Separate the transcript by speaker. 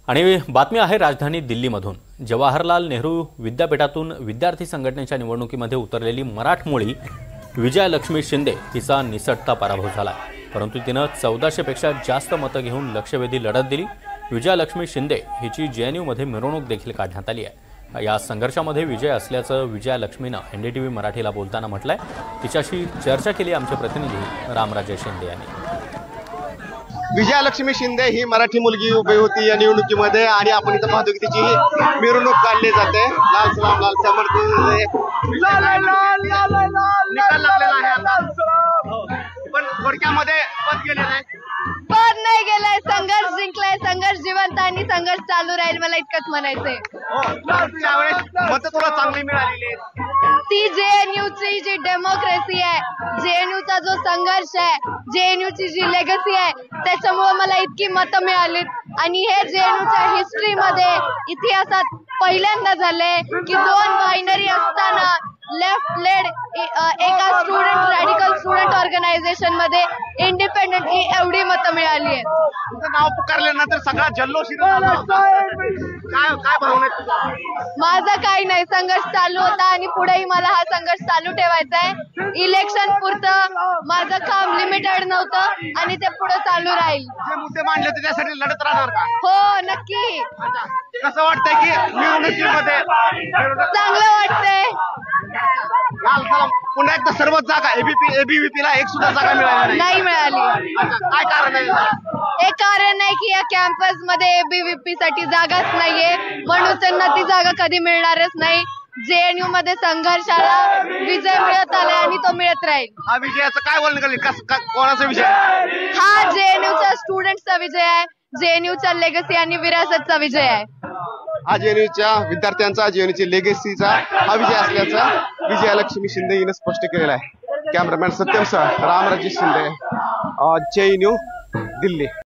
Speaker 1: आणि बातमी आहे राजधानी दिल्लीमधून। जवाहरलाल नेहरू विद्यापीठातून विद्यार्थी संघटनेच्या निवडणुकीमध्ये उतरलेली मराठमोळी विजयालक्ष्मी शिंदे हिचा निसटता पराभव झाला, परंतु तिने 1400 पेक्षा जास्त मतं घेऊन लक्षवेधी लढत दिली। विजयालक्ष्मी शिंदे हिची जेएनयू मध्ये मिरवणूक देखील काढण्यात आली आहे। या संघर्षामध्ये विजय असल्याचं विजयालक्ष्मीने एनडीटीव्ही मराठीला बोलताना म्हटलंय। तिच्याशी चर्चा केली आमचे प्रतिनिधी रामराजे शिंदे यांनी।
Speaker 2: विजयालक्ष्मी शिंदे ही मराठी मुलगी उभी होती या निवडणुकीमध्ये आणि आपण इथं पाहतो की तिची मिरवणूक काढली जाते। लाल सलाम लाल निकाल लागलेला आहे आता, पण थोडक्यामध्ये पद गेलेलं आहे,
Speaker 3: पद नाही गेलाय, संघर्ष जिंकलाय, संघर्ष जिवंत आणि संघर्ष चालू राहील, मला इतकंच म्हणायचंय।
Speaker 2: त्यावेळेस मतं तुला चांगली मिळालेली आहेत।
Speaker 3: ती जेएनयूची जी डेमोक्रेसी आहे, जेएनयूचा जो संघर्ष आहे, जेएनयूची जी लेगसी आहे, त्याच्यामुळे मला इतकी मतं मिळालीत। आणि हे जेएनयूच्या हिस्ट्रीमध्ये इतिहासात पहिल्यांदा झाले की दोन बायनरी असताना लेफ्ट लेड एका स्टुडंट रॅडिकल स्टुडंट ऑर्गनायझेशन मध्ये इंडिपेंडेंट एवढी मतं मिळाली आहेत।
Speaker 2: तुझं नाव पुकारल्यानंतर सगळा जल्लोष काय भावना आहे?
Speaker 3: माझं काही नाही, संघर्ष चालू होता आणि पुढेही मला हा संघर्ष चालू ठेवायचा आहे। इलेक्शन पुरतं माझं काम लिमिटेड नव्हतं आणि ते पुढे चालू राहील।
Speaker 2: जे मुद्दे मांडले होते त्यासाठी लढत राहणार का?
Speaker 3: हो नक्की।
Speaker 2: कसं वाटतंय की निवडणुकीमध्ये
Speaker 3: चांगलं वाटतंय।
Speaker 2: पुन्हा एकदा सर्वच जागा एबीव्हीपी ला एक सुद्धा जागा मिळाली
Speaker 3: नाही मिळाली।
Speaker 2: काय कारण आहे?
Speaker 3: एक कारण आहे की या कॅम्पस मध्ये एबीव्हीपी साठी जागाच नाहीये, म्हणून त्यांना ती जागा कधी मिळणारच नाही। जेएनयू मध्ये संघर्षाला विजय मिळत आलाय आणि तो मिळत राहील।
Speaker 2: हा विजयाचं काय बोलणं कोणाचा विजय?
Speaker 3: हा जेएनयूच्या स्टुडंटचा विजय आहे, जेएनयूच्या लेगसी आणि विरासतचा विजय आहे।
Speaker 2: हा जेएनयूच्या विद्यार्थ्यांचा, जेएनयूची लेगसीचा हा विजय असल्याचा विजयालक्ष्मी शिंदे हिने स्पष्ट केलेला आहे। कॅमेरामॅन सत्यम सह रामराजे शिंदे, जेएनयू दिल्ली।